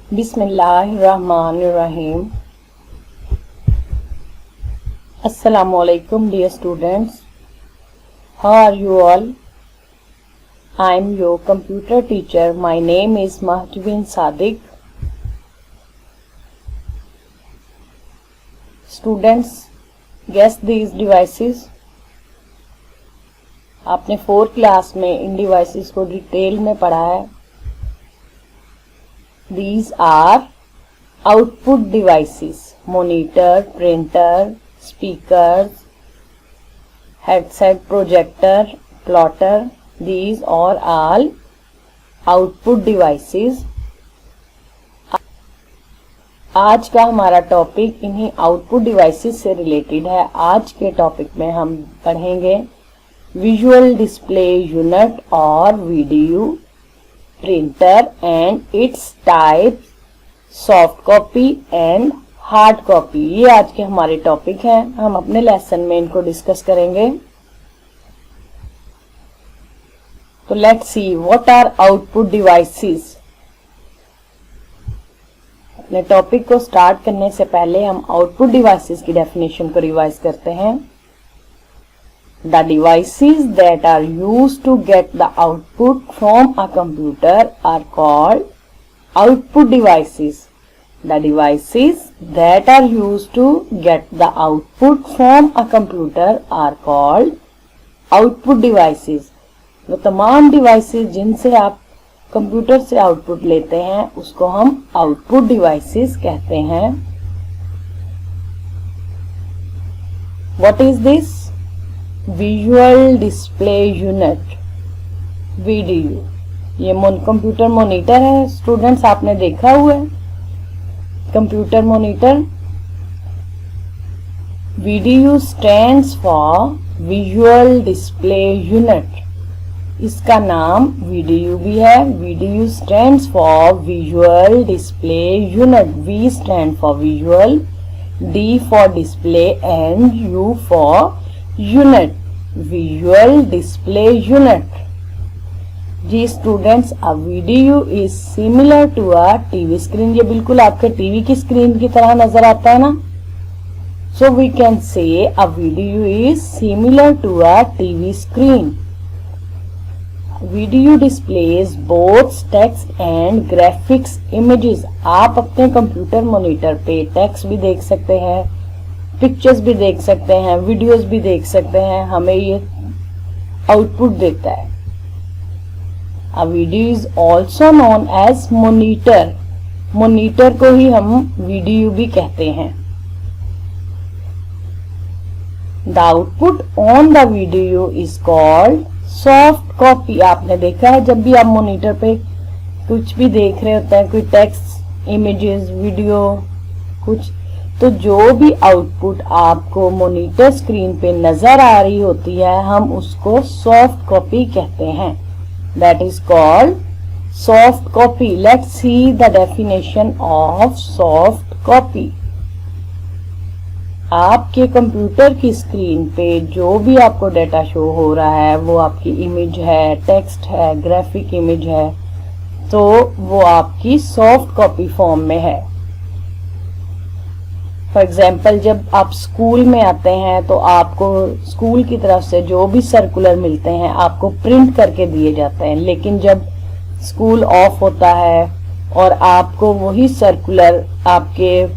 Bismillahirrahmanirrahim. Assalamualaikum dear students. How are you all? I am your computer teacher. My name is Mahjubin Sadiq. Students, guess these devices. आपने 4th class में इन devices को detail में पढ़ा है. These are output devices: monitor, printer, speakers, headset, projector, plotter. These are all output devices. आज का हमारा topic इन्हीं आउटपुट डिवाइसेस से रिलेटेड है. आज के टॉपिक में हम पढ़ेंगे विजुअल डिस्प्ले यूनिट और video, printer and it's type, soft copy and hard copy. ये आज के हमारे टॉपिक हैं. हम अपने लेसन में इनको डिस्कस करेंगे. तो let's see what are output devices. अपने टॉपिक को स्टार्ट करने से पहले हम आउटपुट डिवाइसेस की डेफिनेशन को रिवाइज करते हैं. The devices that are used to get the output from a computer are called output devices. The devices that are used to get the output from a computer are called output devices. वो तमाम devices जिनसे आप computer से output लेते हैं उसको हम output devices कहते हैं. What is this? Visual display unit, video. ये कंप्यूटर मॉनिटर है. स्टूडेंट्स, आपने देखा हुआ है computer monitor. Video stands for visual display unit. इसका नाम वीडियो भी है. Video stands for visual display unit. V stand for visual, D for display and U for unit. Visual display unit. जी students, a video is similar to a TV screen. ये बिल्कुल आपके TV की screen की तरह नजर आता है ना. सो we can say a video is similar to a TV screen. Video displays both text and graphics images. आप अपने कंप्यूटर मॉनिटर पे टेक्स्ट भी देख सकते हैं, पिक्चर्स भी देख सकते हैं, वीडियोस भी देख सकते हैं. हमें ये आउटपुट देता है. A video is also known as monitor. Monitor को ही हम वीडियो भी कहते हैं. The output on the video is called soft copy. आपने देखा है जब भी आप मॉनिटर पे कुछ भी देख रहे होते हैं, कोई टेक्स्ट, इमेजेस, वीडियो, कुछ, तो जो भी आउटपुट आपको मॉनिटर स्क्रीन पे नजर आ रही होती है हम उसको सॉफ्ट कॉपी कहते हैं. That is called soft copy. Let's see the definition of soft copy. आपके कंप्यूटर की स्क्रीन पे जो भी आपको डेटा शो हो रहा है वो आपकी इमेज है, टेक्स्ट है, ग्राफिक इमेज है, तो वो आपकी सॉफ्ट कॉपी फॉर्म में है. फॉर एग्जाम्पल, जब आप स्कूल में आते हैं तो आपको स्कूल की तरफ से जो भी सर्कुलर मिलते हैं आपको प्रिंट करके दिए जाते हैं. लेकिन जब स्कूल ऑफ होता है और आपको वही सर्कुलर आपके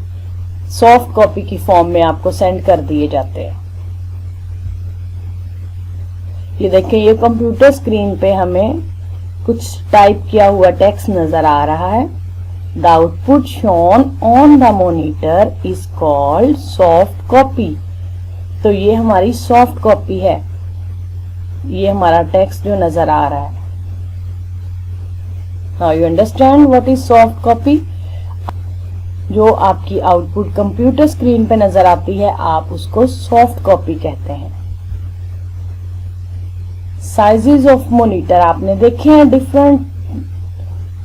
सॉफ्ट कॉपी की फॉर्म में आपको सेंड कर दिए जाते हैं. ये देखिए, ये कंप्यूटर स्क्रीन पे हमें कुछ टाइप किया हुआ टेक्स्ट नजर आ रहा है. The output shown on the monitor is called soft copy. तो ये हमारी सॉफ्ट कॉपी है. ये हमारा टेक्स्ट जो नजर आ रहा है. Now you understand what is soft copy? जो आपकी आउटपुट कंप्यूटर स्क्रीन पे नजर आती है आप उसको सॉफ्ट कॉपी कहते हैं. साइजेस ऑफ मॉनिटर आपने देखे हैं. डिफरेंट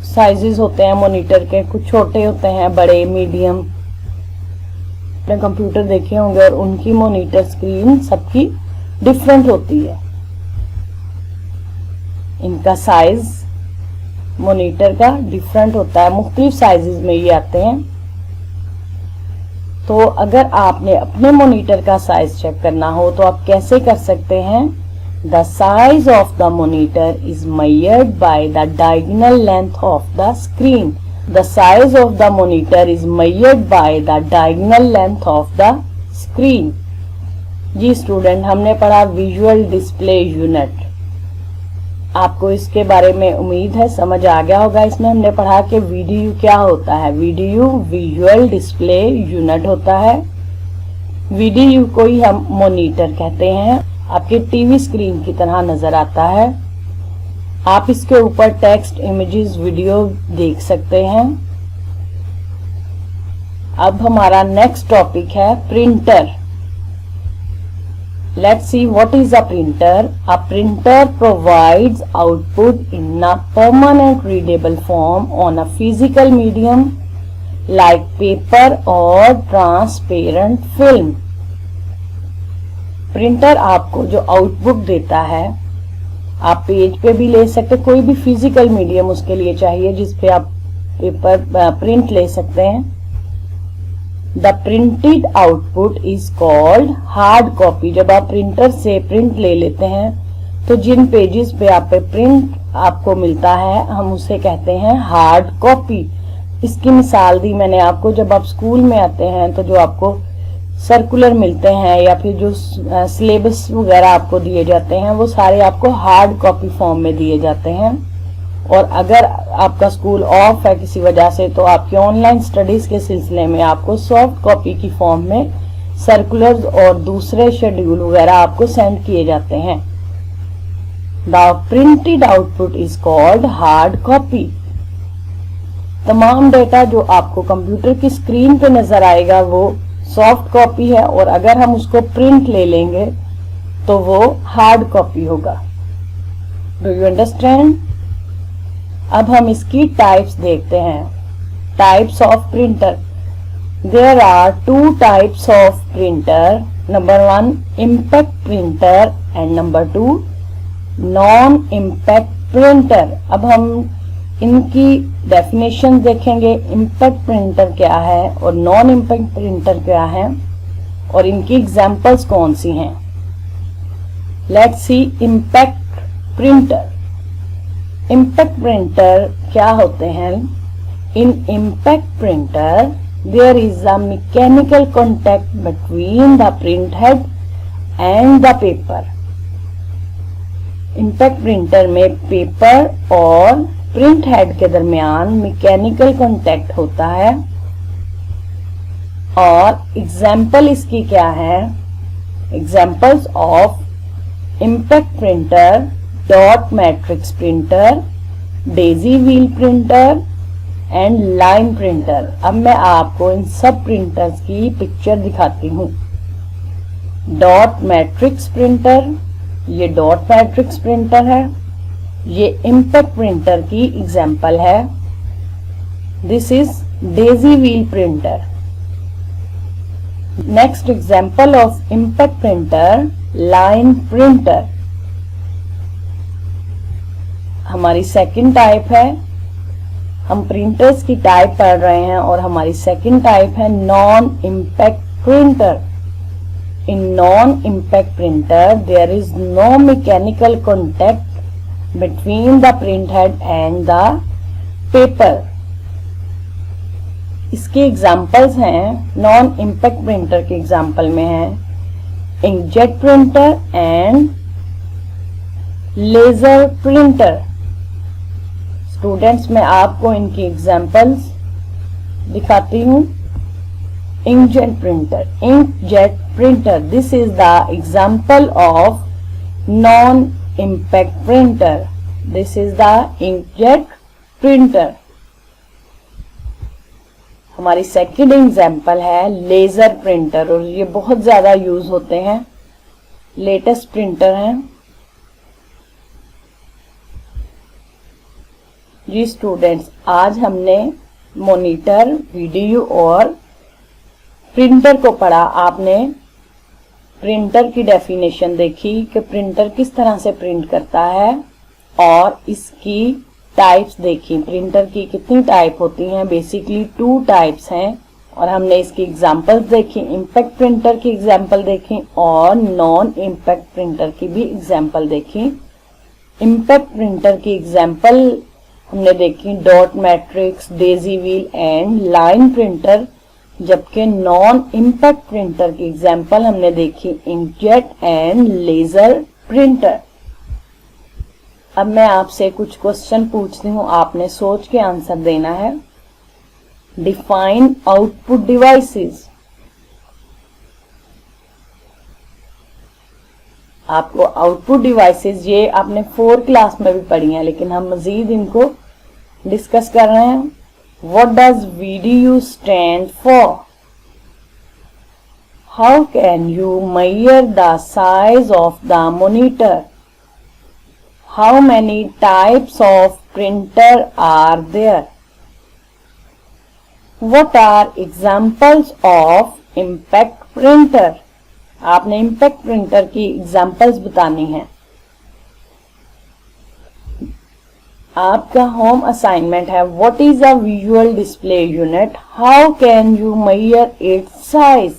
साइजेस होते हैं मॉनिटर के. कुछ छोटे होते हैं, बड़े, मीडियम. अपने कंप्यूटर देखे होंगे और उनकी मॉनिटर स्क्रीन सबकी डिफरेंट होती है. इनका साइज मॉनिटर का डिफरेंट होता है, मुख्तलिफ साइजेस में ये आते हैं। तो अगर आपने अपने मॉनिटर का साइज चेक करना हो तो आप कैसे कर सकते हैं? The size of the monitor is measured by the diagonal length of the screen. The size of the monitor is measured by the diagonal length of the screen. जी स्टूडेंट, हमने पढ़ा विजुअल डिस्प्ले यूनिट। आपको इसके बारे में उम्मीद है समझ आ गया होगा। इसमें हमने पढ़ा कि वीडीयू क्या होता है। वीडीयू विजुअल डिस्प्ले यूनिट होता है। वीडीयू को ही हम मॉनिटर कहते हैं। आपके टीवी स्क्रीन की तरह नजर आता है। आप इसके ऊपर टेक्स्ट, इमेजेस, वीडियो देख सकते हैं। अब हमारा नेक्स्ट टॉपिक है printer. Let's see what is a printer. A printer provides output in a permanent readable form on a physical medium like paper or transparent film. Printer आपको जो output देता है, आप पेज पे भी ले सकते, कोई भी फिजिकल मीडियम उसके लिए चाहिए जिसपे आप पेपर प्रिंट ले सकते हैं। The printed output is called hard copy. जब आप प्रिंटर से प्रिंट ले लेते हैं तो जिन पेजेस पे आप पे प्रिंट आपको मिलता है हम उसे कहते हैं हार्ड कॉपी। इसकी मिसाल दी मैंने आपको, जब आप स्कूल में आते हैं तो जो आपको सर्कुलर मिलते हैं या फिर जो सिलेबस वगैरह आपको दिए जाते हैं वो सारे आपको हार्ड कॉपी फॉर्म में दिए जाते हैं। और अगर आपका स्कूल ऑफ है किसी वजह से तो आपकी ऑनलाइन स्टडीज के सिलसिले में आपको सॉफ्ट कॉपी की फॉर्म में सर्कुलर्स और दूसरे शेड्यूल वगैरह आपको सेंड किए जाते हैं। The printed output is called hard copy. तमाम डेटा जो आपको कंप्यूटर की स्क्रीन पे नजर आएगा वो सॉफ्ट कॉपी है, और अगर हम उसको प्रिंट ले लेंगे तो वो हार्ड कॉपी होगा। Do you understand? अब हम इसकी टाइप्स देखते हैं। Types of printer. There are two types of printer. Number 1 impact printer and number 2 non impact printer. अब हम इनकी डेफिनेशन देखेंगे, इम्पैक्ट प्रिंटर क्या है और नॉन इम्पैक्ट प्रिंटर क्या है और इनकी एग्जांपल्स कौन सी हैं। Let's see impact printer. Impact printer क्या होते हैं? In impact printer there is a mechanical contact between the print head and the paper. Impact printer में पेपर और प्रिंट हेड के दरमियान मैकेनिकल कॉन्टैक्ट होता है। और एग्जाम्पल इसकी क्या है? Examples of impact printer: dot matrix printer, Daisy wheel printer and line printer. अब मैं आपको इन सब प्रिंटर्स की पिक्चर दिखाती हूँ। डॉट मैट्रिक्स प्रिंटर, ये डॉट मैट्रिक्स प्रिंटर है। ये इम्पैक्ट प्रिंटर की एग्जाम्पल है। This is Daisy wheel printer. Next example of impact printer: line printer. हमारी सेकंड टाइप है। हम प्रिंटर्स की टाइप पढ़ रहे हैं और हमारी सेकंड टाइप है non impact printer. In non impact printer there is no mechanical contact between the print head and the paper. इसके एग्जाम्पल्स हैं, नॉन इम्पैक्ट प्रिंटर के एग्जाम्पल में है inkjet printer and laser printer. Students, मैं आपको इनकी examples दिखाती हूँ। Inkjet printer. Inkjet printer, this is the example of non impact printer. This is the inkjet printer. हमारी सेकेंड एग्जाम्पल है लेजर प्रिंटर, और ये बहुत ज्यादा यूज होते हैं, लेटेस्ट प्रिंटर हैं। जी स्टूडेंट्स, आज हमने मॉनिटर, वीडियो और प्रिंटर को पढ़ा। आपने प्रिंटर की डेफिनेशन देखी कि प्रिंटर किस तरह से प्रिंट करता है और इसकी टाइप्स देखी। प्रिंटर की कितनी टाइप होती हैं? बेसिकली 2 टाइप्स हैं और हमने इसकी एग्जांपल्स देखी। इम्पैक्ट प्रिंटर की एग्जांपल देखी और नॉन इम्पैक्ट प्रिंटर की भी एग्जांपल देखी। इम्पैक्ट प्रिंटर की एग्जांपल हमने देखी dot matrix, Daisy wheel and line printer, जबकि नॉन इम्पैक्ट प्रिंटर की एग्जांपल हमने देखी इंकजेट एंड लेजर प्रिंटर। अब मैं आपसे कुछ क्वेश्चन पूछती हूँ, आपने सोच के आंसर देना है। Define output devices. आपको आउटपुट डिवाइसेस ये आपने 4th क्लास में भी पढ़ी हैं, लेकिन हम मजीद इनको डिस्कस कर रहे हैं। What does VDU stand for? How can you measure the size of the monitor? How many types of printer are there? What are examples of impact printer? आपने impact printer की examples बतानी हैं। आपका home assignment है what is a visual display unit, how can you measure its size.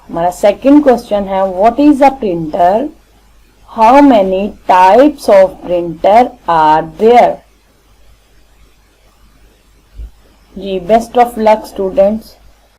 हमारा second question है what is a printer, how many types of printer are there. जी best of luck students.